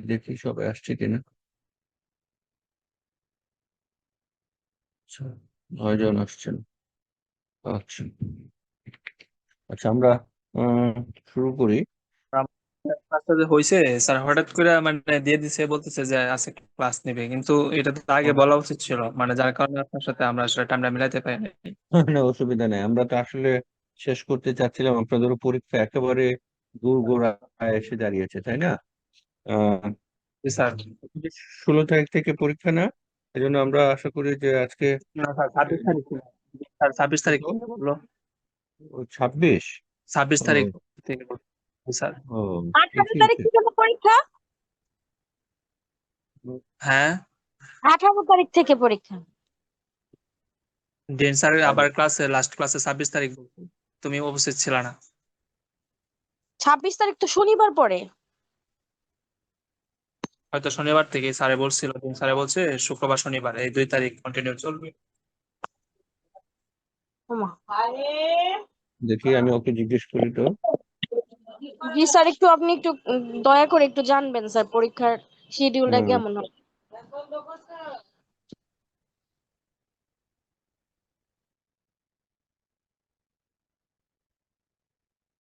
দেখি সবাই আসছে কিনা। আচ্ছা, 9 জন আসছেন। আচ্ছা আচ্ছা, আমরা আহ, শুরু করি। ক্লাসটা যে হয়েছে, স্যার হঠাৎ করে মানে দিয়ে দিছে, বলতেছে যে আজকে ক্লাস নেবে, কিন্তু এটা তো আগে বলা উচিত ছিল, মানে যার কারণে আপনার সাথে আমরা আসলে টাইমটা মিলাইতে পারিনি। না, অসুবিধা নেই, আমরা তো আসলে শেষ করতে চাচ্ছিলাম, আপনাদেরও পরীক্ষা একেবারে গোড়ায় এসে দাঁড়িয়েছে, তাই না? আহ জি স্যার। 16 তারিখ থেকে পরীক্ষা না, এই জন্য আমরা আশা করি যে আজকে না স্যার, 26 তারিখ ছিল। স্যার 26 তারিখ কত? বললো। 26। 26 তারিখ ও, থেকে বললো। জি স্যার। ও, 18 তারিখ থেকে তো পরীক্ষা। হ্যাঁ। 18 তারিখ থেকে পরীক্ষা। ডেন স্যার আবার ক্লাসে, লাস্ট ক্লাসে 26 তারিখ বলতো, তুমি উপস্থিত ছিল না। 26 তারিখ তো শনিবার পরে। হয়তো শনিবার থেকে স্যারে বলছিল, ডেন স্যারে বলছে শুক্রবার শনিবার এই 2 তারিখ কন্টিনিউ চলবে। ওমা। দেখি, আমি ওকে জিজ্ঞেস করি তো। জি স্যার, একটু আপনি একটু দয়া করে একটু জানবেন স্যার পরীক্ষার শিডিউলটা হুম, কেমন হবে।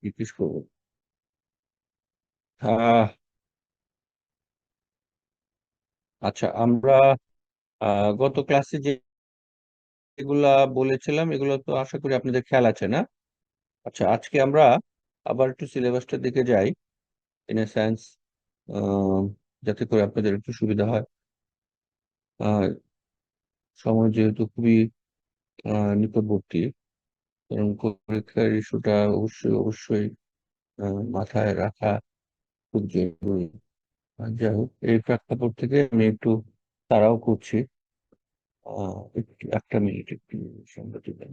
জিজ্ঞেস করবো। আহ আচ্ছা, আমরা গত ক্লাসে যেগুলা বলেছিলাম এগুলো তো আশা করি আপনাদের খেয়াল আছে, না? আচ্ছা, আজকে আমরা আবার একটু সিলেবাসটার দিকে যাই, ইন এ সেন্স, যাতে করে আপনাদের একটু সুবিধা হয়। আহ, সময় যেহেতু খুবই নিকটবর্তী, কারণ পরীক্ষার ইস্যুটা অবশ্যই অবশ্যই মাথায় রাখা খুব জরুরি। যাই হোক, এই প্রেক্ষাপট থেকে আমি একটু তাড়াও করছি। একটু একটা মিনিট, একটু সঙ্গে দিবেন।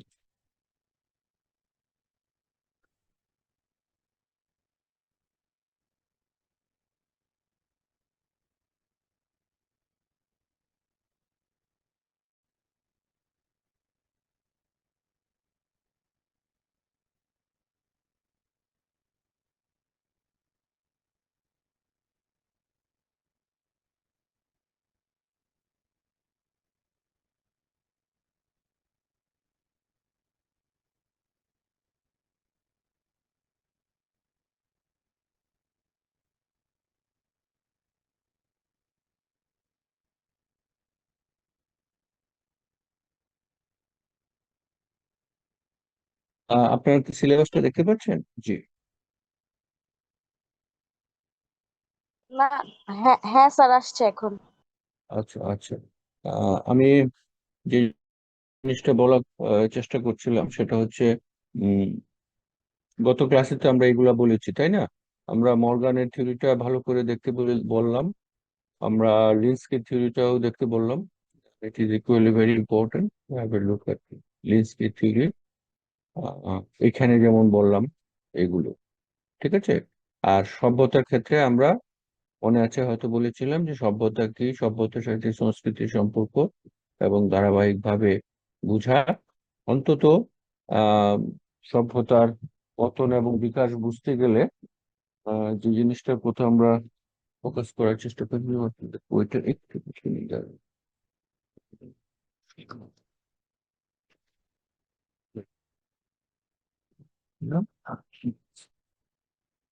আপনারা কি সিলেবাসটা দেখতে পাচ্ছেন? জি। না। হ্যাঁ হ্যাঁ স্যার, আসছে এখন। আচ্ছা আচ্ছা, আমি যে জিনিসটা বলার চেষ্টা করছিলাম সেটা হচ্ছে, উম, গত ক্লাসে তো আমরা এগুলা বলেছি, তাই না? আমরা মর্গানের থিওরিটা ভালো করে দেখতে বললাম, আমরা লিন্সকে থিওরিটাও দেখতে বললাম। It is equally very important, have a look at লিন্সকে থিওরি। এখানে যেমন বললাম এগুলো, ঠিক আছে? আর সভ্যতার ক্ষেত্রে আমরা, মনে আছে হয়তো বলেছিলাম যে সভ্যতা কি, সভ্যতার সাথে সংস্কৃতির সম্পর্ক এবং ধারাবাহিকভাবে বুঝা, অন্তত আহ সভ্যতার পতন এবং বিকাশ বুঝতে গেলে যে জিনিসটার প্রতি আমরা ফোকাস করার চেষ্টা করি, ওইটা একটু পিছিয়ে নিয়ে যাবে। না?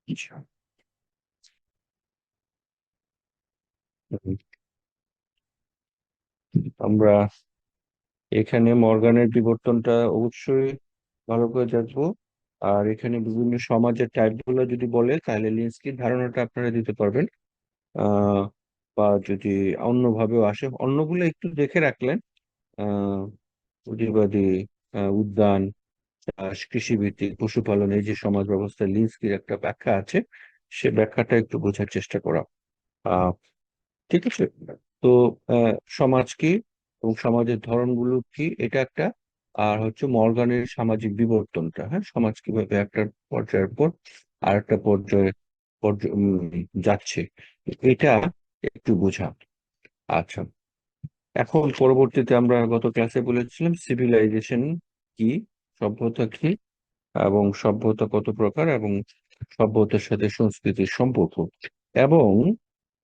আচ্ছা। আমরা এখানে মর্গানের বিবর্তনটা অবশ্যই ভালো করে দেখবো। আর এখানে বিভিন্ন সমাজের টাইপ গুলো যদি বলে, তাহলে লিন্সকির ধারণাটা আপনারা দিতে পারবেন। আহ বা যদি অন্যভাবেও আসে, অন্যগুলো একটু দেখে রাখলেন। আহ পুঁজিবাদী উদ্যান, কৃষিভিত্তিক পশুপালন, এই যে সমাজ ব্যবস্থা, লিন্সকির একটা ব্যাখ্যা আছে, সে ব্যাখ্যাটা একটু বোঝার চেষ্টা করা। আহ ঠিক আছে। তো সমাজ কি এবং সমাজের ধরনগুলো কি, এটা একটা। আর হচ্ছে মর্গানের সামাজিক বিবর্তনটা, হ্যাঁ, সমাজ কিভাবে একটা পর্যায়ের পর আর একটা যাচ্ছে, এটা একটু বোঝা। আচ্ছা, এখন পরবর্তীতে আমরা গত ক্লাসে বলেছিলাম সিভিলাইজেশন কি, সভ্যতা কি, এবং সভ্যতা কত প্রকার, এবং সভ্যতার সাথে সংস্কৃতির সম্পর্ক, এবং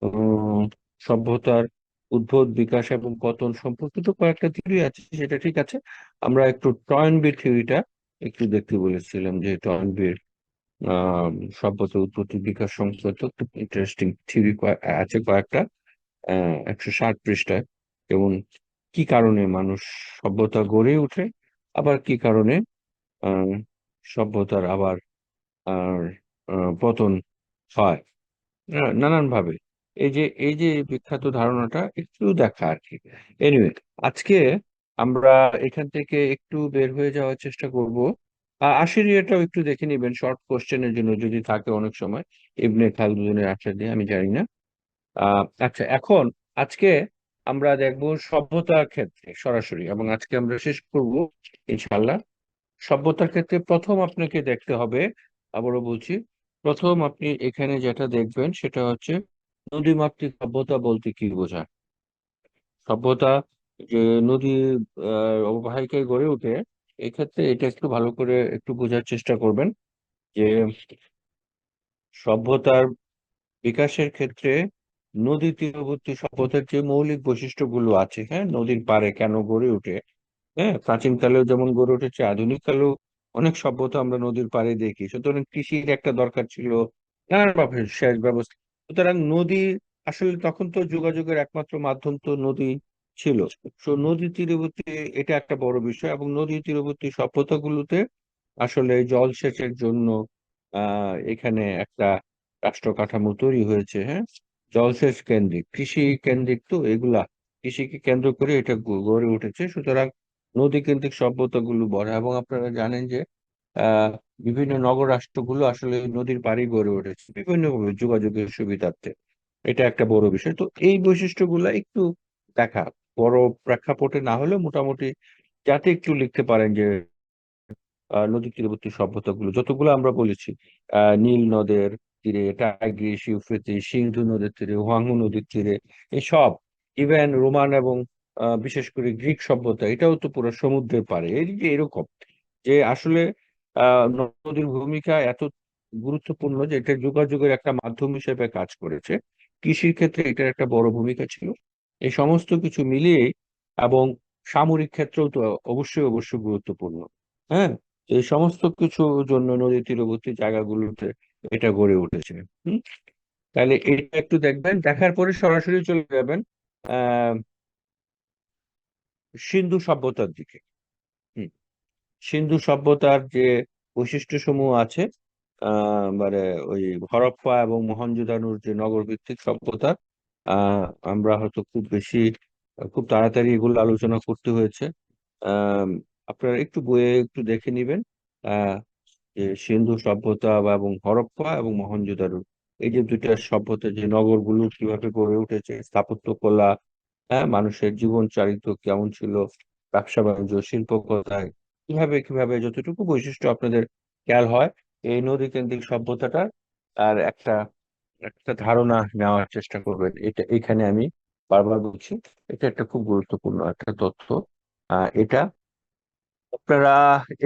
উম, সভ্যতার উদ্ভব, বিকাশ এবং পতন সম্পর্কিত কয়েকটা থিওরি আছে, সেটা ঠিক আছে। আমরা একটু টয়েনবি থিওরিটা একটু দেখতে বলেছিলাম, যে টয়েনবির আহ সভ্যতার উৎপত্তি বিকাশ সংক্রান্ত খুব ইন্টারেস্টিং থিওরি আছে কয়েকটা, 160 পৃষ্ঠায়। যেমন কি কারণে মানুষ সভ্যতা গড়ে ওঠে, আবার কি কারণে আহ সভ্যতার আবার আর পতন হয়, নানান ভাবে। এই যে বিখ্যাত ধারণাটা একটু দেখা আর কি। এনিওয়ে, আজকে আমরা এখান থেকে একটু বের হয়ে যাওয়ার চেষ্টা করব। আশিরিয়াটাও একটু দেখে নিবেন শর্ট কোশ্চেনের জন্য, যদি থাকে অনেক সময় ইবনে খালদুনের আনসার দিয়ে, আমি জানি না। আচ্ছা, এখন আজকে আমরা দেখব সভ্যতার ক্ষেত্রে সরাসরি, এবং আজকে আমরা শেষ করব ইনশাল্লাহ। সভ্যতার ক্ষেত্রে প্রথম আপনাকে দেখতে হবে, আবারও বলছি, প্রথম আপনি এখানে যেটা দেখবেন সেটা হচ্ছে নদীমাতৃক সভ্যতা বলতে কি বোঝায়। সভ্যতা যে নদী অববাহিকায় গড়ে ওঠে, এক্ষেত্রে এটা একটু ভালো করে একটু বোঝার চেষ্টা করবেন, যে সভ্যতার বিকাশের ক্ষেত্রে নদী তীরবর্তী সভ্যতার যে মৌলিক বৈশিষ্ট্যগুলো আছে, হ্যাঁ, নদীর পাড়ে কেন গড়ে ওঠে। হ্যাঁ, প্রাচীন কালেও যেমন গড়ে উঠেছে, আধুনিক কালেও অনেক সভ্যতা আমরা নদীর পাড়ে দেখি। সুতরাং কৃষির একটা দরকার ছিল, নানানভাবে সেচ ব্যবস্থা। সুতরাং নদী আসলে তখন তো যোগাযোগের একমাত্র মাধ্যম তো নদী ছিল। তো নদী তীরবর্তী, এটা একটা বড় বিষয়। এবং নদী তীরবর্তী সভ্যতাগুলোতে আসলে জলসেচের জন্য এখানে একটা রাষ্ট্র কাঠামো তৈরি হয়েছে। হ্যাঁ, জলসেচ কেন্দ্রিক, কৃষি কেন্দ্রিক, তো এগুলা কৃষিকে কেন্দ্র করে এটা গড়ে উঠেছে। সুতরাং নদী কেন্দ্রিক সভ্যতাগুলো বড়, এবং আপনারা জানেন যে আহ বিভিন্ন নগর রাষ্ট্রগুলো আসলে নদীর পাড়ে গড়ে উঠেছে বিভিন্ন যোগাযোগের সুবিধার্থে। এটা একটা বড় বিষয়। তো এই বৈশিষ্ট্যগুলা একটু দেখা, বড় প্রেক্ষাপটে না হলে মোটামুটি যাতে একটু লিখতে পারেন যে নদী তীরবর্তী সভ্যতাগুলো যতগুলো আমরা বলেছি, নীল নদের তীরে, টাইগ্রিস, ইউফ্রেটিস, সিন্ধু নদের তীরে, হোয়াংহো নদীর তীরে, এসব, ইভেন রোমান এবং বিশেষ করে গ্রিক সভ্যতা, এটাও তো পুরো সমুদ্রের পাড়ে। এই যে এরকম যে আসলে নদীর ভূমিকা এত গুরুত্বপূর্ণ যে এটা যোগাযোগের একটা মাধ্যম হিসেবে কাজ করেছে। কৃষির ক্ষেত্রে এটার একটা বড় ভূমিকা ছিল। এই সমস্ত কিছু মিলিয়ে, এবং সামরিক ক্ষেত্রেও তো অবশ্যই অবশ্যই গুরুত্বপূর্ণ। হ্যাঁ, এই সমস্ত কিছুর জন্য নদী তীরবর্তী জায়গাগুলোতে এটা গড়ে উঠেছে। হুম, তাহলে এটা একটু দেখবেন, দেখার পরে সরাসরি চলে যাবেন আহ সিন্ধু সভ্যতার দিকে। হুম, সিন্ধু সভ্যতার যে বৈশিষ্ট্য সমূহ আছে, মানে ওই হরপ্পা এবং মহেঞ্জোদারোর যে নগর ভিত্তিক সভ্যতা, আহ আমরা হয়তো খুব তাড়াতাড়ি এগুলো আলোচনা করতে হয়েছে। আহ আপনারা একটু বইয়ে একটু দেখে নিবেন, আহ যে সিন্ধু সভ্যতা এবং হরপ্পা এবং মহেঞ্জোদারো, এই যে দুইটা সভ্যতা, যে নগরগুলো কিভাবে গড়ে উঠেছে, স্থাপত্যকলা, হ্যাঁ, মানুষের জীবন চারিত্র কেমন ছিল, ব্যবসা বাণিজ্য, শিল্পকলায় কিভাবে কিভাবে যতটুকু বৈশিষ্ট্য আপনাদের খেয়াল হয়, এই নদী কেন্দ্রিক সভ্যতাটা আর একটা একটা ধারণা নেওয়ার চেষ্টা করবেন। এটা এখানে আমি বারবার বলছি, এটা একটা খুব গুরুত্বপূর্ণ একটা তথ্য। এটা আপনারা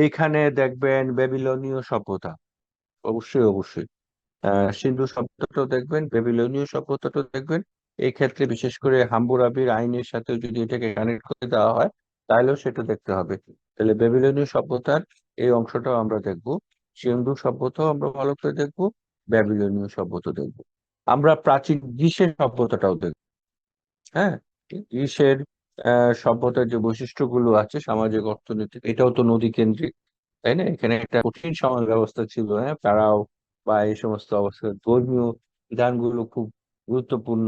এইখানে দেখবেন বেবিলনীয় সভ্যতা, অবশ্যই অবশ্যই। সিন্ধু সভ্যতাটাও দেখবেন, বেবিলনীয় সভ্যতাটাও দেখবেন। এই ক্ষেত্রে বিশেষ করে হাম্মুরাবির আইনের সাথে যদি এটাকে কানেক্ট করে দেওয়া হয়, তাহলেও সেটা দেখতে হবে। তাহলে বেবিলনীয় সভ্যতার এই অংশটাও আমরা দেখব, সিন্ধু সভ্যতাও আমরা ভালো করে দেখব, ব্যাবিলনীয় সভ্যতা দেখব। আমরা প্রাচীন গ্রিসের সভ্যতাটাও দেখব। হ্যাঁ, গ্রিসের সভ্যতার যে বৈশিষ্ট্যগুলো আছে, সামাজিক অর্থনৈতিক, এটাও তো নদী কেন্দ্রিক, তাই না? এখানে একটা কঠিন সমাজ ব্যবস্থা ছিল, হ্যাঁ, তারাও বা এই সমস্ত অবস্থা, ধর্মীয় বিধানগুলো খুব গুরুত্বপূর্ণ।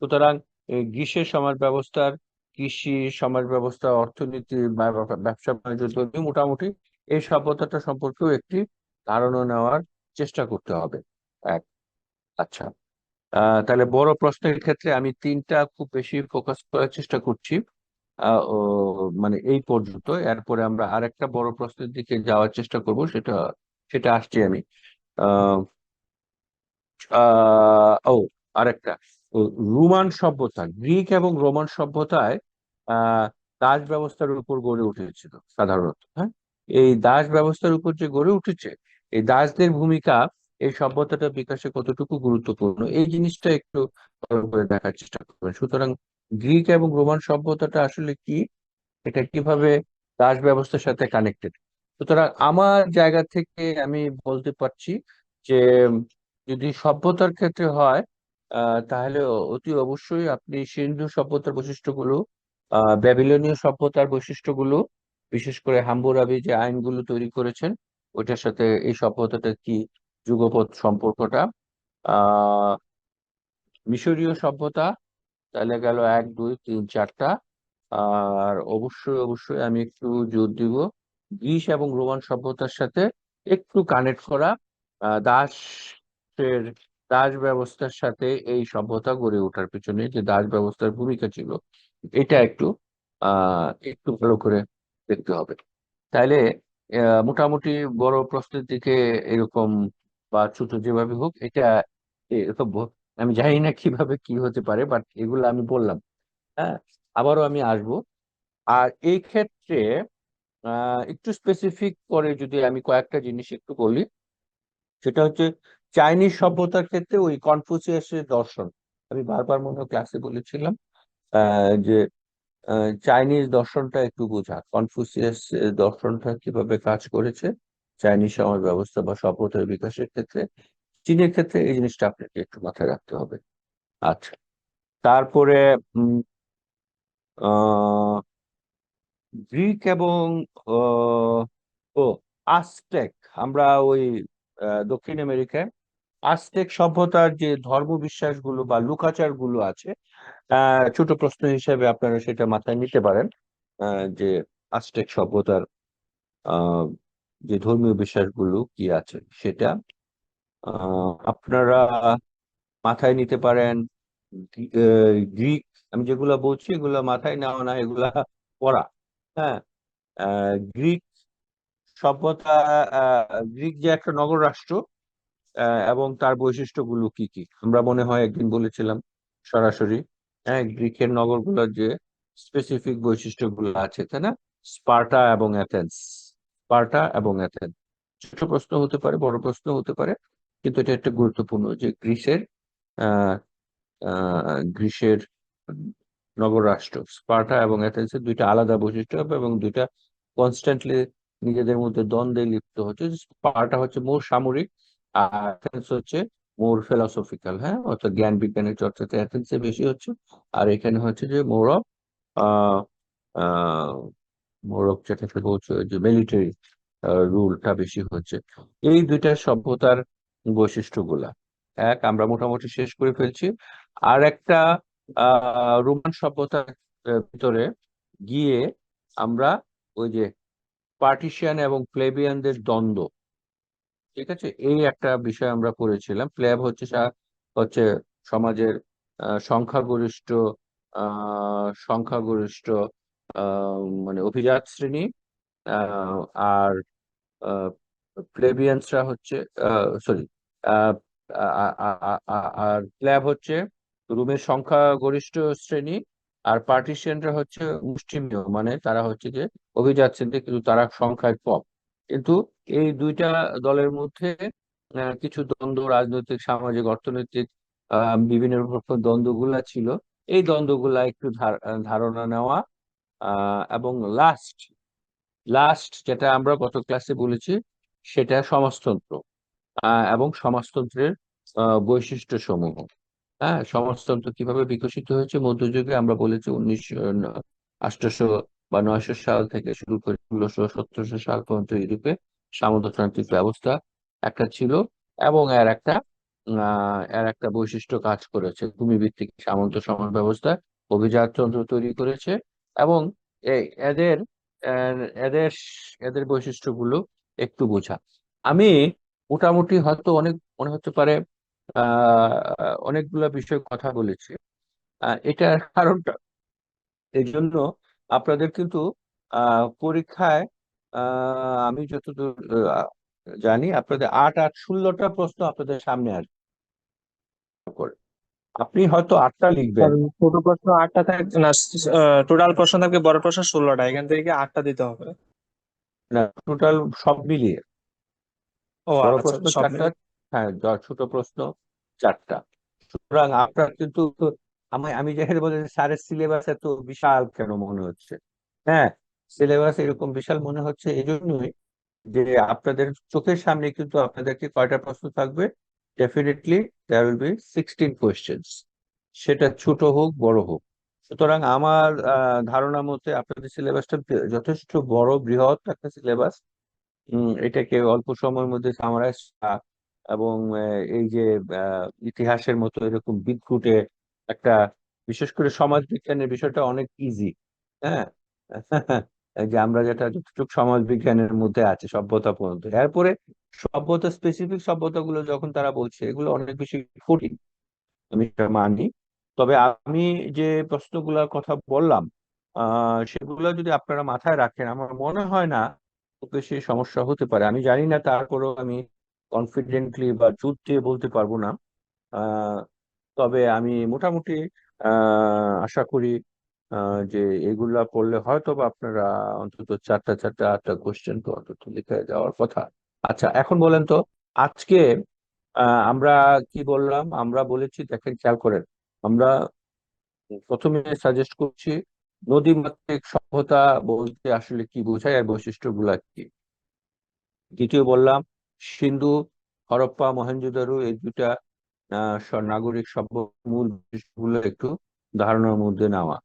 সুতরাং এই গ্রিসের সমাজ ব্যবস্থার, কৃষি সমাজ ব্যবস্থা, অর্থনীতি বা ব্যবসা বাণিজ্য, ধর্মীয়, মোটামুটি এই সভ্যতাটা সম্পর্কেও একটি ধারণা নেওয়ার চেষ্টা করতে হবে। এক, আচ্ছা, তাহলে বড় প্রশ্নের ক্ষেত্রে আমি তিনটা খুব বেশি ফোকাস করার চেষ্টা করছি, ও মানে এই পর্যন্ত। এরপরে আমরা আরেকটা বড় প্রশ্নের দিকে যাওয়ার চেষ্টা করব, সেটা সেটা আসছি আমি। আহ ও আরেকটা, ও, রোমান সভ্যতা, গ্রিক এবং রোমান সভ্যতায় আহ দাস ব্যবস্থার উপর গড়ে উঠেছিল সাধারণত। হ্যাঁ, এই দাস ব্যবস্থার উপর যে গড়ে উঠেছে, এই দাসদের ভূমিকা এই সভ্যতাটা বিকাশে কতটুকু গুরুত্বপূর্ণ, এই জিনিসটা একটু ভালো করে দেখার চেষ্টা করবেন। সুতরাং গ্রিক এবং রোমান সভ্যতাটা আসলে কি, এটা কিভাবে দাস ব্যবস্থার সাথে কানেক্টেড। সুতরাং আমার জায়গা থেকে আমি বলতে পারছি যে যদি সভ্যতার ক্ষেত্রে হয় তাহলে অতি অবশ্যই আপনি সিন্ধু সভ্যতার বৈশিষ্ট্যগুলো, ব্যাবিলনীয় সভ্যতার বৈশিষ্ট্যগুলো, বিশেষ করে হাম্মুরাবি যে আইনগুলো তৈরি করেছেন ওইটার সাথে এই সভ্যতাটা কি যুগপৎ সম্পর্কটা, আহ মিশরীয় সভ্যতা, তাহলে গেল 1 2 3 4টা। আর অবশ্যই অবশ্যই আমি একটু জোর দিব গ্রিস এবং রোমান সভ্যতার সাথে একটু কানেক্ট করা, দাসের দাস ব্যবস্থার সাথে এই সভ্যতা গড়ে ওঠার পিছনে যে দাস ব্যবস্থার ভূমিকা ছিল এটা একটু ভালো করে দেখতে হবে। তাইলে মোটামুটি বড় প্রশ্নের দিকে এরকম বা ছোট যেভাবে হোক এটা এরকম আমি জানি না কিভাবে কি হতে পারে, বাট এগুলো আমি বললাম। হ্যাঁ, আবারও আমি আসবো। আর এই ক্ষেত্রে একটু স্পেসিফিক করে যদি আমি কয়েকটা জিনিস একটু বলি, সেটা হচ্ছে চাইনিজ সভ্যতার ক্ষেত্রে ওই কনফুসিয়াসের দর্শন। আমি বারবার মনে হয় ক্লাসে বলেছিলাম যে চাইনিজ দর্শনটা একটু বোঝা, কনফুসিয়াস দর্শনটা কিভাবে কাজ করেছে চাইনিজ সমাজ ব্যবস্থা বা সভ্যতার বিকাশের ক্ষেত্রে। চীনের ক্ষেত্রে এই জিনিসটা আপনাকে একটু মাথায় রাখতে হবে। আচ্ছা, তারপরে উম, আহ গ্রিক এবং আহ, ও আজটেক, আমরা ওই দক্ষিণ আমেরিকায় আজটেক সভ্যতার যে ধর্ম বিশ্বাস গুলো বা লুকাচার গুলো আছে, ছোট প্রশ্ন হিসেবে আপনারা সেটা মাথায় নিতে পারেন। যে আজটেক সভ্যতার আহ, যে ধর্মীয় বিশ্বাসগুলো কি আছে সেটা আপনারা মাথায় নিতে পারেন। গ্রিক, আমি যেগুলা বলছি এগুলা মাথায় নেওয়া না, এগুলা পড়া। হ্যাঁ, গ্রিক সভ্যতা, গ্রিক যে একটা নগর রাষ্ট্র এবং তার বৈশিষ্ট্যগুলো কি কি আমরা মনে হয় একদিন বলেছিলাম সরাসরি। হ্যাঁ, গ্রিকের নগরগুলোর যে স্পেসিফিক বৈশিষ্ট্যগুলো আছে, তাই না? স্পার্টা এবং অ্যাথেন্স, স্পার্টা এবং অ্যাথেন্স। ছোট প্রশ্ন হতে পারে, বড় প্রশ্ন হতে পারে, কিন্তু এটা একটা গুরুত্বপূর্ণ যে আহ গ্রিসের নগর রাষ্ট্র স্পার্টা এবং এথেন্সের দুইটা আলাদা বৈশিষ্ট্য হবে এবং দুইটা কনস্ট্যান্টলি নিজেদের মধ্যে দ্বন্দ্বে লিপ্ত হচ্ছে। স্পার্টা হচ্ছে মোর সামরিক, আর এথেন্স হচ্ছে মোর ফিলসফিক্যাল। হ্যাঁ, অর্থাৎ জ্ঞান বিজ্ঞানের চর্চাতে এথেন্সে বেশি হচ্ছে, আর এখানে হচ্ছে যে মোর অফ মোর অফ যেটাকে বলছে ওই যে মিলিটারি রুলটা বেশি হচ্ছে। এই দুইটা সভ্যতার বৈশিষ্ট্যগুলা আমরা মোটামুটি শেষ করে ফেলছি। আর একটা রোমান সভ্যতার ভিতরে গিয়ে আমরা ওই যে পার্টিশিয়ান এবং প্লেবিয়ানদের দ্বন্দ্ব, ঠিক আছে, এই একটা বিষয় আমরা পড়েছিলাম। প্লেব হচ্ছে হচ্ছে সমাজের সংখ্যাগরিষ্ঠ সংখ্যাগরিষ্ঠ মানে অভিজাত শ্রেণী, আহ, আর প্লেবিয়ানসরা হচ্ছে সরি আর প্লেব হচ্ছে রোমের সংখ্যাগরিষ্ঠ শ্রেণী, আর পার্টিশিয়ানরা হচ্ছে মুষ্টিমেয়, মানে তারা হচ্ছে যে অভিজাত শ্রেণী কিন্তু তারা সংখ্যায় কম। কিন্তু এই দুইটা দলের মধ্যে কিছু দ্বন্দ্ব, রাজনৈতিক সামাজিক অর্থনৈতিক বিভিন্ন রকম দ্বন্দ্বগুলা ছিল। এই দ্বন্দ্বগুলা একটু ধারণা নেওয়া, এবং লাস্ট লাস্ট যেটা আমরা গত ক্লাসে বলেছি সেটা সমাজতন্ত্র এবং সমাজতন্ত্রের বৈশিষ্ট্য সমূহ। হ্যাঁ, সমাজতন্ত্র কিভাবে বিকশিত হয়েছে মধ্যযুগে আমরা বলেছি 1800 বা 900 সাল থেকে শুরু করে 1600 1700 সাল পর্যন্ত ইউরোপে সামন্ততান্ত্রিক ব্যবস্থা একটা ছিল, এবং এর একটা বৈশিষ্ট্য কাজ করেছে ভূমিভিত্তিক সামন্ত সমাজ ব্যবস্থা, অভিজাততন্ত্র তৈরি করেছে। এবং এই এদের এদের এদের বৈশিষ্ট্যগুলো একটু বোঝা। আমি মোটামুটি হয়তো অনেক মনে হতে পারে অনেকগুলা বিষয়ে কথা বলেছি। এটার কারণটা এই জন্য আপনাদের কিন্তু পরীক্ষায় আমি যতদূর জানি আপনাদের 8 8 16টা প্রশ্ন আপনাদের সামনে আসবে করে। আপনি হয়তো 8টা লিখবেন ছোট প্রশ্ন 8টা থাকে না, টোটাল প্রশ্ন থাকবে, বড় প্রশ্ন 16টা, এখান থেকে 8টা দিতে হবে। না, টোটাল সব মিলিয়ে ও বড় আচ্ছা, প্রশ্ন সব 4টা, মিলে। হ্যাঁ, ছোট প্রশ্ন 4টা। সুতরাং আপনার কিন্তু আমি আমি যেখানে বলি স্যারের সিলেবাস এত বিশাল কেন মনে হচ্ছে, হ্যাঁ, সিলেবাস এরকম বিশাল মনে হচ্ছে এই জন্যই যে আপনাদের চোখের সামনে কিন্তু আপনাদেরকে কয়টা প্রশ্ন থাকবে, definitely there will be 16 questions, সেটা ছোট হোক বড় হোক। সুতরাং আমার ধারণা মতে আপনাদের সিলেবাসটা যথেষ্ট বড়, বৃহৎ একটা সিলেবাস। এটাকে অল্প সময়ের মধ্যে সামারাইজ এবং এই যে ইতিহাসের মতো এরকম বিদঘুটে একটা, বিশেষ করে সমাজ বিজ্ঞানের বিষয়টা অনেক ইজি, হ্যাঁ। এই যে আমরা যেটা যতটুকু সমাজ বিজ্ঞানের মধ্যে আছে সভ্যতা পর্যন্ত, এরপরে সভ্যতা স্পেসিফিক সভ্যতাগুলো যখন তারা বলছে এগুলো অনেক বেশি কঠিন, আমি এটা মানি। তবে আমি যে প্রশ্নগুলোর কথা বললাম সেগুলো যদি আপনারা মাথায় রাখেন আমার মনে হয় না খুব বেশি সমস্যা হতে পারে। আমি জানি না, তারপরেও আমি কনফিডেন্টলি বা জোর দিয়ে বলতে পারবো না। আহ, তবে আমি মোটামুটি আশা করি যে এগুলা করলে হয়তো বা আপনারা অন্তত চারটা চারটা আটটা কোশ্চেন তো অন্তত লিখে যাওয়ার কথা। আচ্ছা, এখন বলেন তো, আজকে আমরা কি বললাম? আমরা বলেছি, দেখেন খেয়াল করেন, আমরা প্রথমে সাজেস্ট করছি নদীমাতৃক সভ্যতা বলতে আসলে কি বোঝায় আর বৈশিষ্ট্যগুলা কি। দ্বিতীয় বললাম সিন্ধু, হরপ্পা, মহেঞ্জোদারো, এই দুইটা নাগরিক সভ্য মূল বিষয়গুলো একটু ধারণার মধ্যে নেওয়া,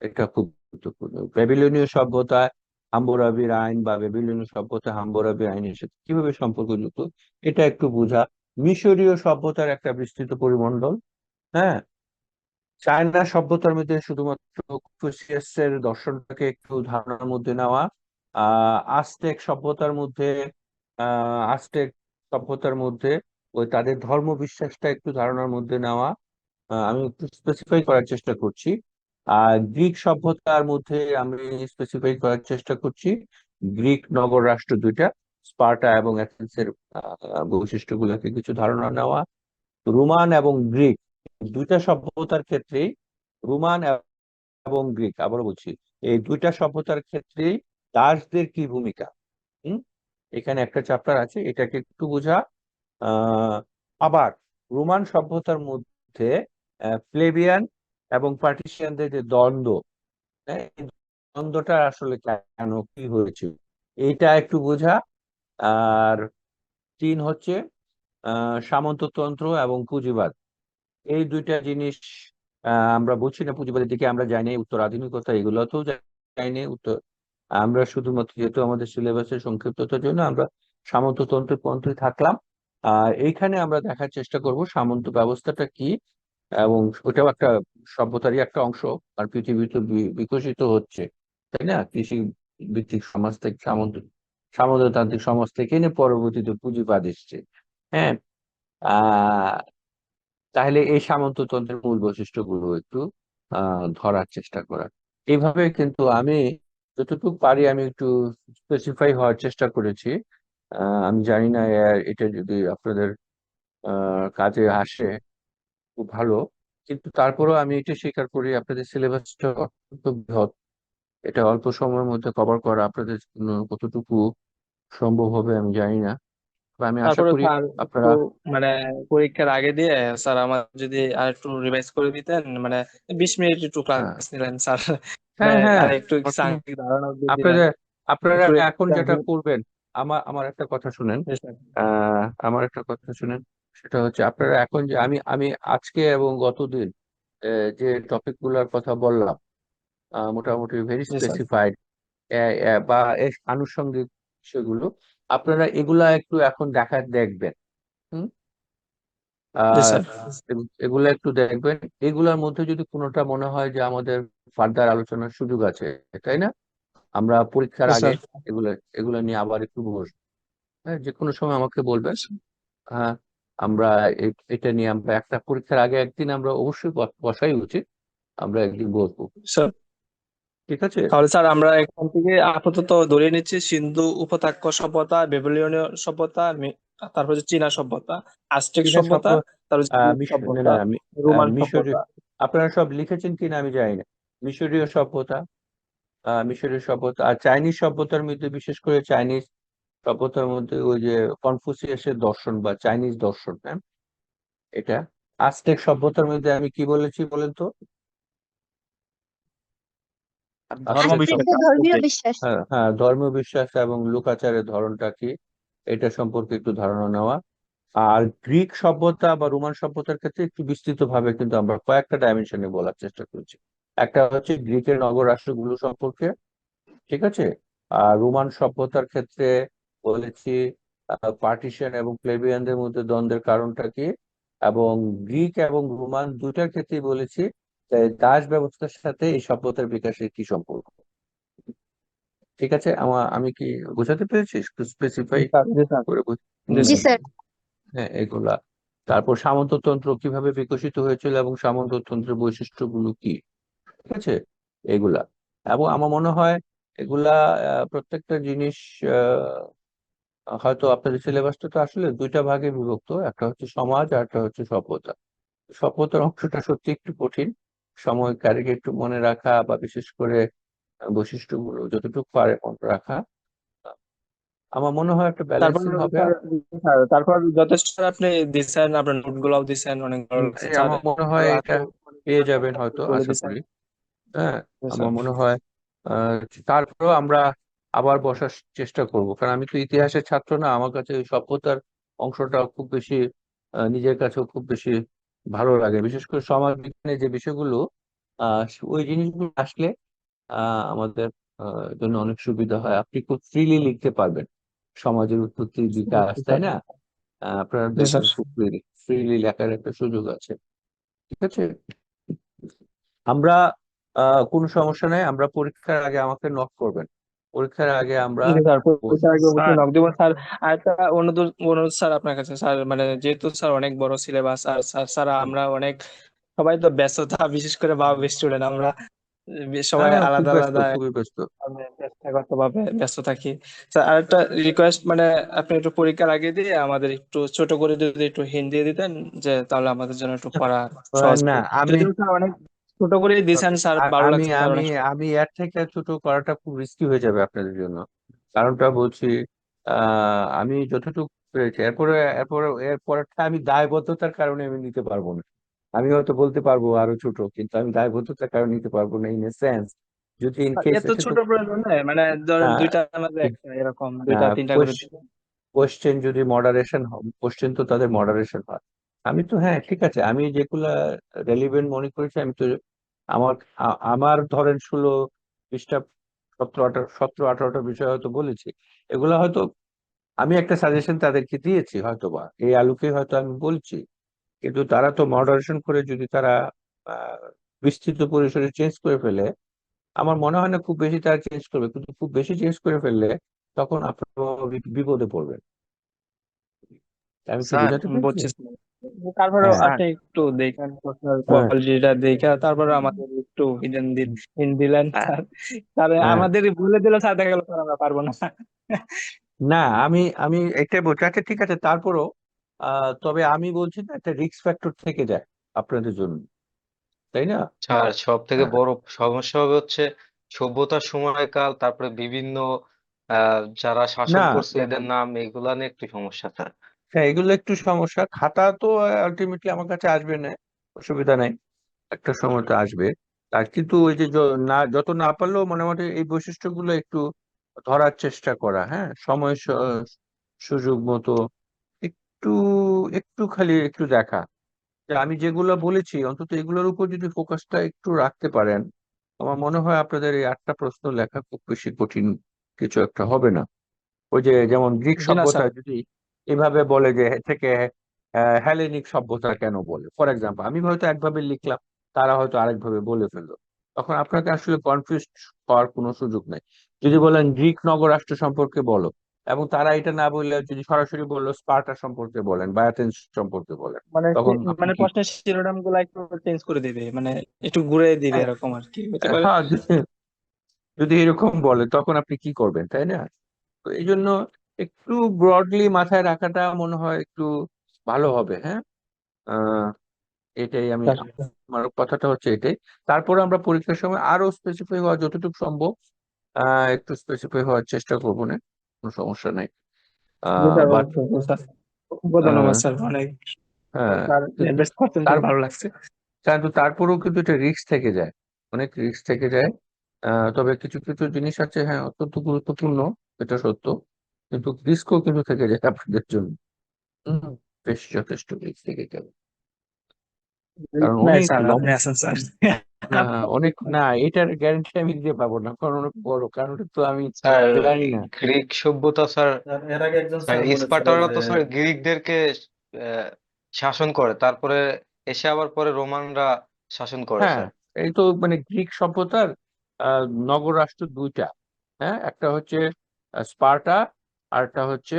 এটা খুব গুরুত্বপূর্ণ। ব্যাবিলনীয় সভ্যতায় হাম্মুরাবির আইন বা ব্যাবিলনীয় সভ্যতা হাম্মুরাবির আইনের সাথে কিভাবে সম্পর্কযুক্ত, এটা একটু বোঝা। মিশরীয় সভ্যতার একটা বিস্তৃত পরিমণ্ডল, হ্যাঁ। চায়না সভ্যতার মধ্যে শুধুমাত্র কনফুসিয়াসের দর্শনটাকে একটু ধারণার মধ্যে নেওয়া। আজটেক সভ্যতার মধ্যে আজটেক সভ্যতার মধ্যে ওই তাদের ধর্ম বিশ্বাসটা একটু ধারণার মধ্যে নেওয়া। আমি একটু স্পেসিফাই করার চেষ্টা করছি। আর গ্রিক সভ্যতার মধ্যে আমি স্পেসিফাই করার চেষ্টা করছি গ্রিক নগর রাষ্ট্র দুইটা, স্পার্টা এবং অ্যাথেন্সের বৈশিষ্ট্যগুলোকে কিছু ধারণা নেওয়া। রোমান এবং গ্রিক দুইটা সভ্যতার ক্ষেত্রেই, রোমান এবং গ্রিক, আবারও বলছি, এই দুইটা সভ্যতার ক্ষেত্রেই দাসদের কি ভূমিকা, হুম, এখানে একটা চ্যাপ্টার আছে, এটাকে একটু বোঝা। আহ আবার রোমান সভ্যতার মধ্যে প্লেবিয়ান এবং পার্টিশিয়ানদের যে দ্বন্দ্ব, হ্যাঁ, এই দ্বন্দ্বটা আসলে কেন, কি হয়েছিল, এইটা একটু বোঝা। আর তিন হচ্ছে সামন্ততন্ত্র এবং পুঁজিবাদ, এই দুইটা জিনিস আমরা বুঝছি না, পুঁজিবাদের দিকে আমরা যাইনি, উত্তর আধুনিকতা এগুলোতেও যাইনি, উত্তর আমরা শুধুমাত্র যেহেতু আমাদের সিলেবাসের সংক্ষিপ্ততার জন্য আমরা সামন্ততন্ত্রের পন্থী থাকলাম। আর এইখানে আমরা দেখার চেষ্টা করব সামন্ত ব্যবস্থাটা কি, এবং ওটাও একটা সভ্যতারই একটা অংশ। আর পৃথিবী তো বিকশিত হচ্ছে, তাই না, কৃষি ভিত্তিক সমাজ থেকে সামন্ততান্ত্রিক সমাজ থেকে নিয়ে পরবর্তীতে পুঁজিবাদ এসছে, হ্যাঁ। আহ তাহলে এই সামন্ততন্ত্রের মূল বৈশিষ্ট্যগুলো একটু ধরার চেষ্টা করার, এইভাবে কিন্তু আমি যতটুকু পারি আমি একটু স্পেসিফাই হওয়ার চেষ্টা করেছি। আমি জানি না এটা যদি আপনাদের কাজে আসে খুব ভালো, কিন্তু তারপরেও আমি এটা স্বীকার করি আপনাদের সিলেবাসটা অত্যন্ত বৃহৎ, এটা অল্প সময়ের মধ্যে কভার করা আপনাদের জন্য কতটুকু সম্ভব হবে আমি জানি না, তবে আমি আশা তারপরে করি স্যার একটু আপনারা। মানে পরীক্ষার আগে দিয়ে স্যার আমার যদি আর একটু রিভাইজ করে দিতেন, মানে 20 মিনিট একটু হ্যাঁ, ক্লাস নিলেন স্যার, মানে হ্যাঁ, হ্যাঁ, আর একটু আমার কোনো- সাংখ্যিক ধারণা দিয়ে দিলেন আপনাদের আপনারা একটু এখন যেটা করবেন, আমার আমার একটা কথা শুনেন, আমার একটা কথা শুনেন, সেটা হচ্ছে আপনারা এখন যে আমি আমি আজকে এবং গতদিন যে টপিক গুলার কথা বললাম, মোটামুটি ভেরি জি স্যার। স্পেসিফাইড বা এর আনুষঙ্গিক সেগুলো, আপনারা এগুলা একটু এখন দেখবেন, হুম। জি আর স্যার। এগুলা একটু দেখবেন, এগুলার মধ্যে যদি কোনোটা মনে হয় যে আমাদের ফার্দার আলোচনার সুযোগ আছে, তাই না, আমরা পরীক্ষার জি আগে স্যার। এগুলা এগুলা নিয়ে আবার একটু বসবো। হ্যাঁ, যে কোনো সময় আমাকে বলবেন। হ্যাঁ, আমরা এটা নিয়ে আমরা একটা পরীক্ষার আগে একদিন আমরা অবশ্যই বসাই উচিত, আমরা একদিন বসবো, স্যার ঠিক আছে। তাহলে স্যার আমরা এখান থেকে আপাতত ধরে নিচ্ছি সিন্ধু উপত্যকা সভ্যতা, বেবিলনীয় সভ্যতা, তারপর হচ্ছে চীনা সভ্যতা, আজটেক চীনা সভ্যতা, সভ্য তারপর হচ্ছে গ্রিক না সভ্যতা, না রোমান মিশরীয়, সভ্যতা। আপনারা সব লিখেছেন কিনা আমি জানি না। মিশরীয় সভ্যতা, মিশরীয় সভ্যতা আর চাইনিজ সভ্যতার মধ্যে, বিশেষ করে চাইনিজ সভ্যতার মধ্যে ওই যে কনফুসিয়াসের দর্শন বা চাইনিজ দর্শন, হ্যাঁ, এটা আজটেক সভ্যতার মধ্যে আমি কি বলেছি বলেন তো? ধর্ম আজটেক বিশ্বাস। আস্তিকদের ধর্মীয় বিশ্বাস। হ্যাঁ হ্যাঁ, ধর্মীয় বিশ্বাস এবং লোকাচারের ধরনটা কি এটা সম্পর্কে একটু ধারণা নেওয়া। আর গ্রিক সভ্যতা বা রোমান সভ্যতার ক্ষেত্রে একটু বিস্তৃত ভাবে কিন্তু আমরা কয়েকটা ডাইমেনশনে বলার চেষ্টা করেছি। একটা হচ্ছে গ্রিকের নগর রাষ্ট্রগুলো সম্পর্কে, ঠিক আছে। আর রোমান সভ্যতার ক্ষেত্রে বলেছি পার্টিশন এবং প্লেবিয়ানদের মধ্যে দ্বন্দ্বের কারণটা কি, এবং গ্রিক এবং রোমান দুইটার ক্ষেত্রেই বলেছি যে দাস ব্যবস্থার সাথে এই সভ্যতার বিকাশের কি সম্পর্ক। ঠিক আছে, আমি কি বোঝাতে পেরেছি একটু স্পেসিফাই জি স্যার। করে জি জি স্যার। স্যার। হ্যাঁ এগুলা। তারপর সামন্ততন্ত্র কিভাবে বিকশিত হয়েছিল এবং সামন্ততন্ত্রের বৈশিষ্ট্যগুলো কি, ঠিক আছে, এগুলা। এবং আমার মনে হয় এগুলা প্রত্যেকটা জিনিস হয়তো আপনাদের সিলেবাসটা তো আসলে দুইটা ভাগে বিভক্ত, একটা হচ্ছে সমাজ আর একটা হচ্ছে সভ্যতা। সভ্যতার অংশটা সত্যি একটু কঠিন, সময়কারীকে একটু মনে রাখা বা বিশেষ করে বৈশিষ্ট্যগুলো যতটুকু পারে মনে রাখা। আমার মনে হয় একটা তারপর ব্যালেন্সিং হবে। স্যার, স্যার, তারপর যথেষ্ট আপনি দিচ্ছেন, আপনার নোট গুলাও দিচ্ছেন, অনেক ভালো লাগছে এই স্যার। আমার মনে হয় আরো এটা পেয়ে যাবেন হয়তো, বলে আশা দিচ্ছেন। করি। হ্যাঁ, জি স্যার। আমার মনে হয় আহ তারপরেও আমরা আবার বসার চেষ্টা করব, কারণ আমি তো ইতিহাসের ছাত্র না, আমার কাছে ওই সভ্যতার অংশটা খুব বেশি নিজের কাছেও খুব বেশি ভালো লাগে, বিশেষ করে সমাজ বিজ্ঞানের যে বিষয়গুলো আহ ওই জিনিসগুলো আসলে আমাদের জন্য অনেক সুবিধা হয়। আপনি খুব ফ্রিলি লিখতে পারবেন সমাজের উৎপত্তি বিকাশ, জি তাই স্যার। না? আপনারা জি দেখবেন স্যার। খুব ফ্রিলি লেখার একটা সুযোগ আছে। ঠিক আছে, আমরা কোনো সমস্যা নাই, আমরা পরীক্ষার আগে আমাকে নক করবেন, পরীক্ষার আগে আমরা জি স্যার, বসবো। পরীক্ষার আগে অবশ্যই স্যার নক দেবো স্যার। আর একটা অনুরোধ, অনুরোধ স্যার আপনার কাছে স্যার, মানে যেহেতু স্যার অনেক বড় সিলেবাস, আর স্যার স্যার আমরা অনেক সবাই তো ব্যস্ততা, বিশেষ করে বাবা স্টুডেন্ট আমরা, সবাই হ্যাঁ খুব আলাদা ব্যস্ত, আলাদা খুবই ব্যস্ত। পেশাগত ভাবে ব্যস্ত থাকি। স্যার আরেকটা রিকোয়েস্ট, মানে আপনি একটু পরীক্ষার আগে দিয়ে আমাদের একটু ছোট করে যদি একটু হিন্ট দিয়ে দিতেন, যে তাহলে আমাদের জন্য একটু পড়া সহজ না হতো। আমি যদিও স্যার অনেক ছোট করে দিয়েছেন স্যার, ভালো আমি লাগছে স্যার, আমি অনেক আমি এর থেকে ছোট করাটা খুব রিস্কি হয়ে যাবে আপনাদের জন্য। কারণটা বলছি, আমি যতটুকু পেরেছি, এরপরে এরপরে এরপরটা আমি দায়বদ্ধতার কারণে আমি নিতে পারবো না। আমি হয়তো বলতে পারবো আরো ছোট, কিন্তু আমি দায়বদ্ধতার কারণে নিতে পারবো না, ইন এ সেন্স যদি ইন কেস এত এটা তো ছোট প্রয়োজন নেই, মানে ধরেন দুইটা আমাদের একটা এরকম দুইটা তিনটা করে দিবেন। কোশ্চেন যদি মডারেশন, কোশ্চেন তো তাদের মডারেশন হয়। আমি তো হ্যাঁ ঠিক আছে, আমি যেগুলা রেলিভেন্ট মনে করেছি আমি তো আমার আমার ধরেন 16 পৃষ্ঠা, 17-18টা বিষয় হয়তো বলেছি। এগুলা হয়তো আমি একটা সাজেশন তাদেরকে দিয়েছি হয়তো, বা এই আলোকে হয়তো আমি বলছি, কিন্তু তারা তো মডারেশন করে যদি তারা আহ, বিস্তৃত পরিসরে চেঞ্জ করে ফেলে, আমার মনে হয় না খুব বেশি তারা চেঞ্জ করবে, কিন্তু খুব বেশি চেঞ্জ করে ফেললে তখন আপনার বিপদে পড়বেন। আমি কি স্যার বোঝাতে পেরেছি? বুঝছি। তারপরেও হ্যাঁ স্যার আপনি একটু দেখেন প্রশ্নের হ্যাঁ কোয়ালিটিটা দেখে, তারপরে আমাদের একটু হিন্ট দিলেন হ্যাঁ স্যার। তাহলে হ্যাঁ। আমাদের বলে দিলে স্যার, দেখা গেল স্যার আমরা পারবো না। না আমি আমি এটাই বলছি, আচ্ছা ঠিক আছে, তারপরও তবে আমি বলছি না একটা রিস্ক ফ্যাক্টর থেকে যায় আপনাদের জন্য, তাই না? আর সব থেকে হ্যাঁ বড় সমস্যা হবে হচ্ছে সভ্যতার সময়কাল, তারপরে বিভিন্ন যারা শাসন না, করছে এদের নাম, এগুলা নিয়ে একটু সমস্যা স্যার। হ্যাঁ এগুলো একটু সমস্যা, খাতা তো আলটিমেটলি আমার কাছে আসবে না, অসুবিধা নাই, একটা সময় তো আসবে। আর কিন্তু ওই যে না যত না পারলেও মোটামুটি এই বৈশিষ্ট্যগুলো একটু ধরার চেষ্টা করা, হ্যাঁ সময় সুযোগ মতো একটু একটু খালি একটু দেখা, যে আমি যেগুলো বলেছি অন্তত এগুলোর উপর যদি ফোকাসটা একটু রাখতে পারেন, আমার মনে হয় আপনাদের এই 8টা প্রশ্ন লেখা খুব বেশি কঠিন কিছু একটা হবে না। ওই যে যেমন গ্রিক জি না সভ্যতা স্যার। যদি এভাবে বলে যে থেকে হেলেনিক সভ্যতা কেন বলে, ফর এক্সাম্পল আমি হয়তো একভাবে লিখলাম, তারা হয়তো আরেকভাবে বলে ফেললো, তখন আপনাকে আসলে কনফিউজ হওয়ার কোনো সুযোগ নেই। যদি বলেন গ্রিক নগরাষ্ট্র সম্পর্কে বলো, এবং তারা এটা না বললে যদি সরাসরি বললো স্পার্টা সম্পর্কে বলেন বা এথেন্স সম্পর্কে বলেন, মানে তখন আপনি মানে কি প্রশ্নের শিরোনাম গুলা একটু চেঞ্জ করে দিবে, মানে একটু ঘুরে দিবে, এরকম আর কি হতে পারে। হ্যাঁ যদি এরকম বলে তখন আপনি কি করবেন, তাই না? তো এই জন্য একটু ব্রডলি মাথায় রাখাটা মনে হয় একটু ভালো হবে। হ্যাঁ, আহ এটাই আমি, আমার কথাটা হচ্ছে এটাই। তারপরে আমরা পরীক্ষার সময় আরো স্পেসিফাই হওয়া যতটুকু সম্ভব একটু স্পেসিফাই হওয়ার চেষ্টা করবো, না কোনো সমস্যা নাই। জি স্যার, বাট অবশ্যই স্যার। ধন্যবাদ স্যার, অনেক হ্যাঁ, স্যার কিন্তু বেস্ট করছেন তার স্যার, ভালো লাগছে। কিন্তু তারপরেও কিন্তু এটা রিস্ক থেকে যায়, অনেক রিস্ক থেকে যায়। তবে কিছু কিছু জিনিস আছে, হ্যাঁ, অত্যন্ত গুরুত্বপূর্ণ, এটা সত্য, কিন্তু রিস্কও কিন্তু থেকে যায় আপনাদের জন্য। হম, বেশ যথেষ্ট রিস্ক থেকে যাবে, কারণ নাই অনেক স্যার, আপনি লম্বা। আছেন স্যার। না, অনেক না, এটার গ্যারান্টি আমি দিতে পারবো না, কারণ অনেক বড়, কারণ এটা তো আমি স্যার জানি না। গ্রিক সভ্যতা স্যার, স্যার এর আগে একজন স্যার স্যার বলেছিল স্পার্টানরা যে তো স্যার গ্রিকদেরকে আহ, শাসন করে, তারপরে এসে আবার পরে রোমানরা শাসন করে হ্যাঁ, স্যার। এই তো মানে গ্রিক সভ্যতার নগর রাষ্ট্র দুইটা। হ্যাঁ, একটা হচ্ছে স্পার্টা, আরটা হচ্ছে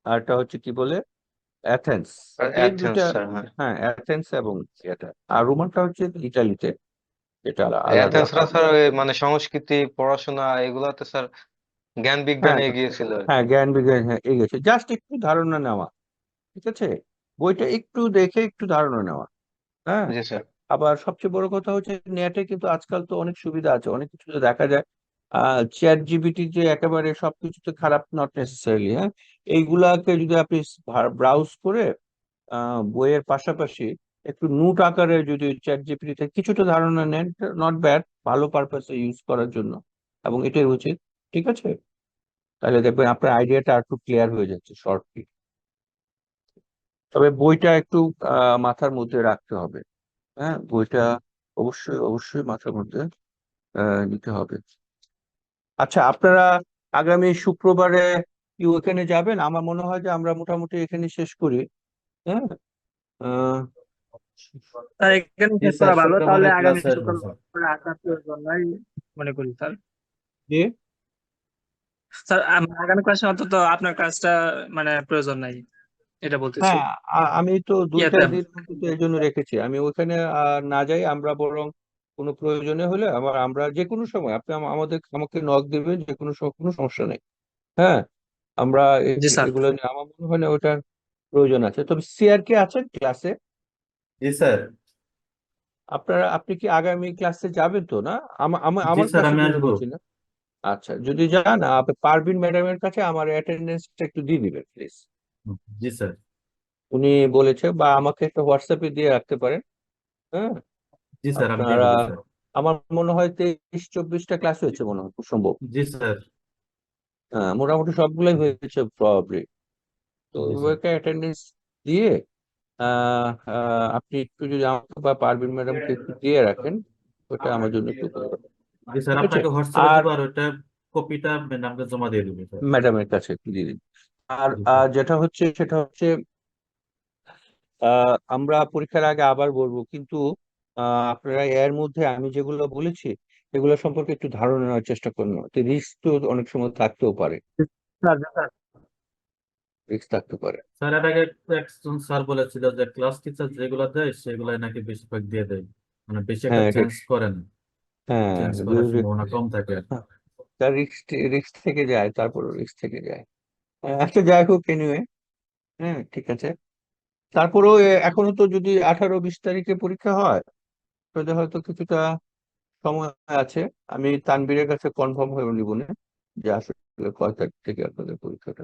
আরটা হচ্ছে কি বলে, অ্যাথেন্স। আর এই অ্যাথেন্স দুইটা। স্যার, হ্যাঁ। হ্যাঁ, অ্যাথেন্স এবং এটা, আর রোমানটা হচ্ছে ইটালিতে, এটা আলাদা অ্যাথেন্সরা ব্যাপার। স্যার ওই মানে সংস্কৃতি পড়াশোনা এগুলাতে স্যার জ্ঞান হ্যাঁ, বিজ্ঞানে এগিয়েছিল আর হ্যাঁ, কি। জ্ঞান বিজ্ঞান, হ্যাঁ, এগিয়েছে, জাস্ট একটু ধারণা নেওয়া, ঠিক আছে, বইটা একটু দেখে একটু ধারণা নেওয়া। হ্যাঁ, জি স্যার। আবার সবচেয়ে বড় কথা হচ্ছে নেটে কিন্তু আজকাল তো অনেক সুবিধা আছে, অনেক কিছু তো দেখা যায়। চ্যাট জিপিটি যে একেবারে সবকিছুতে খারাপ, নট নেসেসারিলি, হ্যাঁ, এইগুলাকে যদি আপনি ব্রাউজ করে বইয়ের পাশাপাশি একটু নোট আকারে যদি চ্যাট জিপিটি থেকে কিছুটা ধারণা নেন, নট ব্যাড, ভালো পারপাসে ইউজ করার জন্য, এবং এটাই উচিত, ঠিক আছে, তাহলে দেখবেন আপনার আইডিয়াটা আর একটু ক্লিয়ার হয়ে যাচ্ছে শর্টলি। তবে বইটা একটু মাথার মধ্যে রাখতে হবে। হ্যাঁ, বইটা অবশ্যই অবশ্যই মাথার মধ্যে নিতে হবে। আচ্ছা, আপনারা আগামী শুক্রবারে কি ওখানে যাবেন? আমার মনে হয় যে আমরা মোটামুটি এখানে শেষ করি। হ্যাঁ, আহ, স্যার এখানে জি শেষ স্যার করা ভালো, তাহলে শুক্রবারে আগামী ক্লাসে আসবো স্যার। শুক্রবার আসার প্রয়োজন নাই মনে করি স্যার। যে স্যার আগামী ক্লাসে অন্তত আপনার কাজটা মানে প্রয়োজন নাই, এটা বলতেছি। হ্যাঁ, আমি তো দুইটা ইয়াতে দিন অন্তত এই জন্য রেখেছি, আমি ওখানে না যাই, আমরা বরং কোনো প্রয়োজনে হলে আমরা যে কোনো সময় আপনি আমাকে নক দেবেন, যে কোনো সময়, কোনো সমস্যা নেই। হ্যাঁ, আমরা জি স্যার। এগুলো নিয়ে, আমার মনে হয় না ওটার প্রয়োজন আছে। তবে সিআর কে আছেন ক্লাসে? জি স্যার। আপনি কি আগামী ক্লাসে যাবেন তো না? জি আমার স্যার ক্লাসের আমি জন্য আসবো। বলছি না। আচ্ছা, যদি যান, আপনি পারভিন ম্যাডামের কাছে আমার অ্যাটেন্ডেন্সটা একটু দিয়ে দিবেন প্লিজ। G sir. উনি বলেছে, বা আমাকে একটা হোয়াটসঅ্যাপে দিয়ে রাখতে পারেন। হ্যাঁ, জি স্যার আমি দিয়ে আপনারা, দেবো স্যার। আমার মনে হয় 23-24টা ক্লাস হয়েছে মনে হয়, খুব সম্ভব। জি স্যার। হ্যাঁ, মোটামুটি সবগুলোই হয়েছে প্রবাবলি। তো জি স্যার। ওইটা অ্যাটেন্ডেন্স দিয়ে আপনি একটু যদি আমাকে বা পারভিন ম্যাডামকে একটু দিয়ে রাখেন, ওটা আমার জন্য একটু উপকার হবে। জি স্যার ঠিক আছে, আপনাকে হোয়াটসঅ্যাপে আর দিব, আর ওটা কপিটা ম্যাডামকে জমা দিয়ে দেবো স্যার। ম্যাডামের কাছে একটু দিয়ে দিন। আর জি স্যার। যেটা হচ্ছে সেটা হচ্ছে, আমরা পরীক্ষার আগে আবার বলবো, কিন্তু আপনারা এর মধ্যে আমি যেগুলো বলেছি এগুলো সম্পর্কে একটু ধারণা নেওয়ার চেষ্টা করুন, রিস্ক তো অনেক সময় থাকতেও পারে, স্যার স্যার রিস্ক থাকতে পারে। স্যার এর আগে একজন স্যার বলেছিল যে ক্লাস টিচার যেগুলো দেয় সেগুলাই নাকি বেশিরভাগ দিয়ে দেয়, মানে বেশি একটা হ্যাঁ, এটা, চেঞ্জ করে না, হ্যাঁ, চেঞ্জ করার সম্ভাবনা কম থাকে আর কি। তার রিস্ক রিস্ক থেকে যায়, তারপর রিস্ক থেকে যায়। আচ্ছা, যাই হোক, এনিওয়ে, হ্যাঁ, ঠিক আছে। তারপরেও এখনো তো যদি 18-20 তারিখে পরীক্ষা হয়, তাহলে হয়তো কিছুটা সময় আছে। আমি তানবীরের কাছে কনফার্ম হয়ে নিব না যে আসলে কয় তারিখ থেকে আপনাদের পরীক্ষাটা,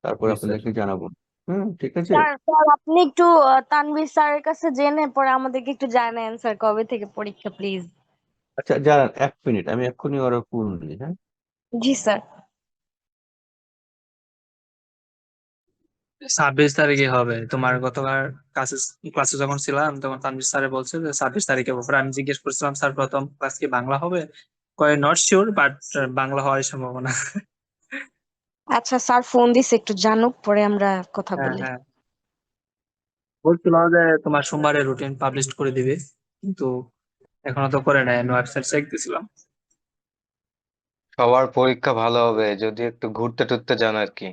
তারপর জি স্যার। আপনাদেরকে জানাবো। হুম, ঠিক আছে। স্যার স্যার আপনি একটু তানভীর স্যারের কাছে জেনে পরে আমাদেরকে একটু জানান স্যার কবে থেকে পরীক্ষা প্লিজ। আচ্ছা, দাঁড়ান 1 মিনিট, আমি এক্ষুনি ওরা ফোন দিই, হ্যাঁ। জি স্যার। 26 তারিখে হবে তোমার। গতকাল ক্লাসে ক্লাসে যখন ছিলাম তখন তানভীর স্যারে বলছে যে 26 তারিখে ব্যাপারে। আমি জিজ্ঞেস করছিলাম স্যার প্রথম ক্লাস কি বাংলা হবে? কয় নট শিওর, বাট বাংলা হওয়ার সম্ভাবনা। আচ্ছা, স্যার ফোন দিছে, একটু জানুক পরে আমরা কথা হ্যাঁ বলি। হ্যাঁ, বলছিল যে তোমার সোমবারে রুটিন পাবলিশ করে দিবে, কিন্তু এখনো তো করে নাই। আমি ওয়েবসাইট চেক দিছিলাম। সবার পরীক্ষা ভালো হবে, যদি একটু ঘুরতে টুরতে যান আর কি।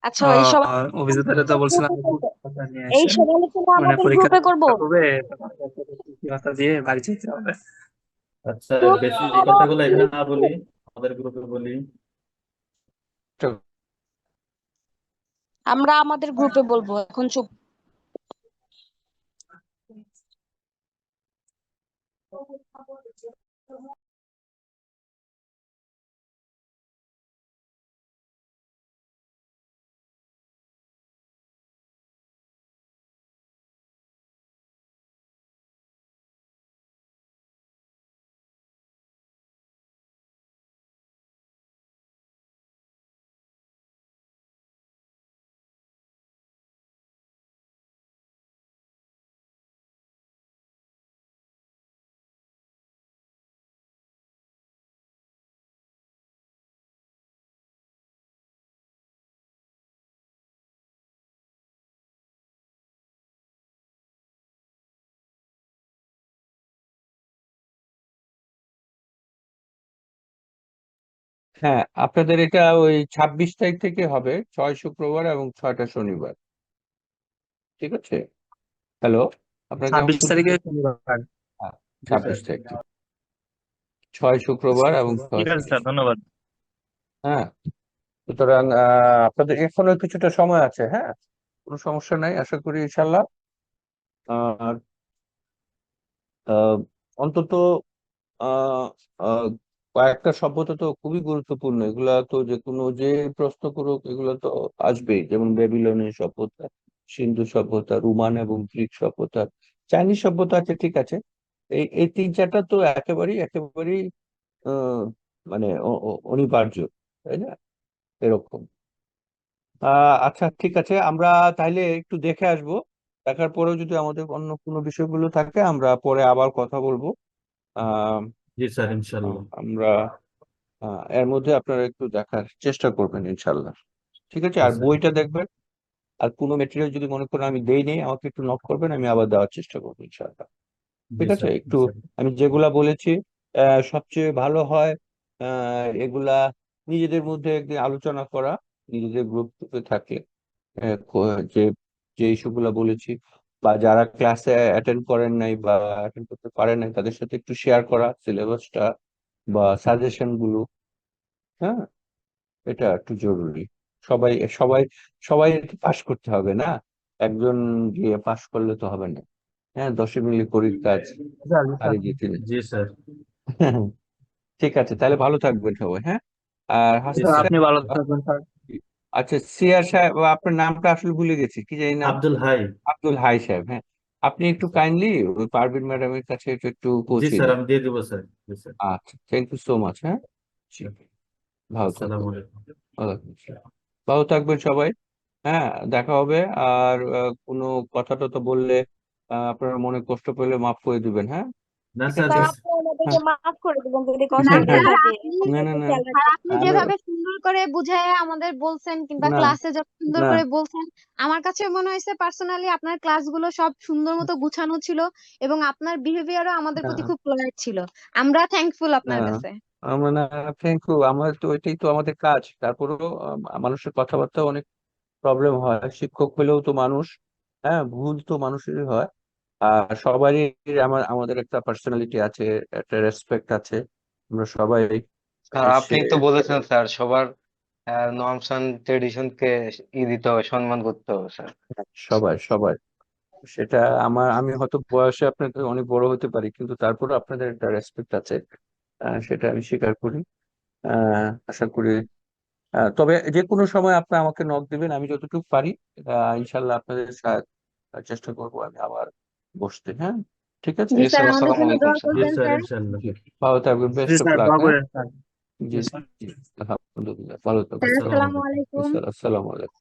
আচ্ছা, এই সব অভিজিৎরে তো বলছিলাম যে কথা নিয়ে আসেন, সব আলোচনা মানে আমাদের পরীক্ষা গ্রুপে করব। হবে তখন কথা দিয়ে বাড়ি যেতে হবে। আচ্ছা, বেশি এই কথাগুলো এখানে না বলি, আমাদের গ্রুপে বলি। আমরা আমাদের গ্রুপে বলবো, এখন চুপ। হ্যাঁ, আপনাদের এটা ওই 26 তারিখ থেকে হবে, 6 শুক্রবার এবং 6টা শনিবার। ঠিক আছে? হ্যালো, আপনাকে আমার 26 তারিখে শুনতে শনিবার। হ্যাঁ, জি স্যার 26 তারিখ, 6 শুক্রবার এবং ঠিক 6 আছে স্যার, ধন্যবাদ। হ্যাঁ, সুতরাং আপনাদের এখনো কিছুটা সময় আছে। হ্যাঁ, কোনো সমস্যা নাই আশা করি ইনশাল্লাহ। আর আহ, অন্তত আহ আহ, কয়েকটা সভ্যতা তো খুবই গুরুত্বপূর্ণ, এগুলা তো যে কোনো যে প্রশ্ন করুক এগুলো তো আসবেই, যেমন ব্যাবিলনের সভ্যতা, সিন্ধু সভ্যতা, রোমান এবং গ্রিক সভ্যতা, চাইনিজ সভ্যতা আছে, ঠিক আছে। এই এই তিন চারটা তো একেবারেই আহ মানে অনিবার্য, তাই না? এরকম। আচ্ছা, ঠিক আছে, আমরা তাইলে একটু দেখে আসবো। দেখার পরেও যদি আমাদের অন্য কোনো বিষয়গুলো থাকে আমরা পরে আবার কথা বলবো। আহ জি স্যার ইনশাল্লাহ। আমরা এর মধ্যে আপনারা একটু দেখার চেষ্টা করবেন ইনশাল্লাহ। ঠিক আছে, জি আর স্যার। বইটা দেখবেন। আর কোনো মেটেরিয়াল যদি মনে করেন আমি দেই নেই, আমাকে একটু নক করবেন, আমি আবার দেওয়ার চেষ্টা করবো ইনশাল্লাহ। জি ঠিক আছে, স্যার একটু ইনশাল্লাহ। আমি যেগুলা বলেছি সবচেয়ে ভালো হয় এগুলা নিজেদের মধ্যে একদিন আলোচনা করা, নিজেদের গ্রুপে থাকে যে যে ইস্যুগুলা বলেছি, বা যারা ক্লাসে অ্যাটেন্ড করেন নাই বা অ্যাটেন্ড করতে পারেন নাই তাদের সাথে একটু শেয়ার করা সিলেবাসটা বা সাজেশন গুলো। হ্যাঁ, এটা একটু জরুরি। সবাই সবাই সবাই পাশ করতে হবে না, একজন গিয়ে পাশ করলে তো হবে না। হ্যাঁ, 10 মিলে করি কাজ, স্যার, স্যার। আরে জিতে না। জি স্যার। ঠিক আছে, তাহলে ভালো থাকবেন সবাই। হ্যাঁ, আর জি হাসান স্যার, স্যার, আপনি ভালো থাকবেন স্যার। আচ্ছা সিয়ার সাহেব, আপনার নামটা আসলে ভুলে গেছি, কি জানি নাম? আব্দুল হাই। আব্দুল হাই সাহেব, হ্যাঁ। আপনি একটু কাইন্ডলি ওই পারভিন ম্যাডামের কাছে এটা একটু জি পৌঁছে স্যার দিন। আমি দিয়ে দিব স্যার। জি স্যার। আচ্ছা, থ্যাংক ইউ সো মাচ। হ্যাঁ, জি, ভালো আসসালামু থাকবেন। আলাইকুম। ওয়ালাইকুম আসসালাম। ভালো থাকবেন সবাই। হ্যাঁ, দেখা হবে। আর কোনো কথা টথা বললে আপনারা মনে কষ্ট পেলে মাফ করে দিবেন। হ্যাঁ, না ঠিক স্যার আছে। স্যার আপনি আমাদেরকে হ্যাঁ, মাফ করে দিবেন যদি না কষ্ট পেয়ে স্যার থাকে। আপনি না না না, খেয়াল স্যার রাখবেন। আপনি আমি যেভাবে সুন্দর করে বুঝায় আমাদের বলছেন কিংবা না ক্লাসে যত সুন্দর না করে বলছেন আমার কাছে মনে হয়েছে পার্সোনালি আপনার ক্লাসগুলো সব সুন্দর মতো গুছানো ছিল এবং আপনার বিহেভিয়ারও আমাদের প্রতি না খুব পলাইট ছিল। আমরা থ্যাঙ্কফুল না, আপনার কাছে। আমরা না, থ্যাংক ইউ, আমার তো এটাই তো আমাদের কাজ। তারপরেও মানুষের কথাবার্তা অনেক প্রবলেম হয়, শিক্ষক হলেও তো মানুষ। হ্যাঁ, ভুল তো মানুষেরই হয়। আর সবারই আমাদের একটা পার্সোনালিটি আছে, একটা রেসপেক্ট আছে, আমরা সবাই স্যার সে আপনি তো বলেছেন স্যার সবার নর্মস এন্ড ট্রেডিশনকে দিতে হবে, সম্মান করতে হবে স্যার। সবাই সবাই সেটা আমি হয়তো বয়সে আপনাদের অনেক বড় হতে পারি, কিন্তু তারপরে আপনাদের একটা রেসপেক্ট আছে, সেটা আমি স্বীকার করি। আশা করি তবে যে কোনো সময় আপনি আমাকে নক দিবেন, আমি যতটুকু পারি ইনশাল্লাহ আপনাদের চেষ্টা করবো আমি আবার বসতে। হ্যাঁ, ঠিক আছে। জি জি স্যার স্যার, আমাদের আসসালামু জন্য আলাইকুম দোয়া স্যার। জি করবেন স্যার স্যার। ইনশাল্লাহ। জি, ভালো থাকবেন, জি বেস্ট অফ স্যার, লাক। দোয়া হ্যাঁ, করেন স্যার। জি জি স্যার। জি, আলহামদুলিল্লাহ, ভালো থাকবেন। স্যার আসসালামু আসসালামু আলাইকুম। আলাইকুম। আসসালামু আলাইকুম।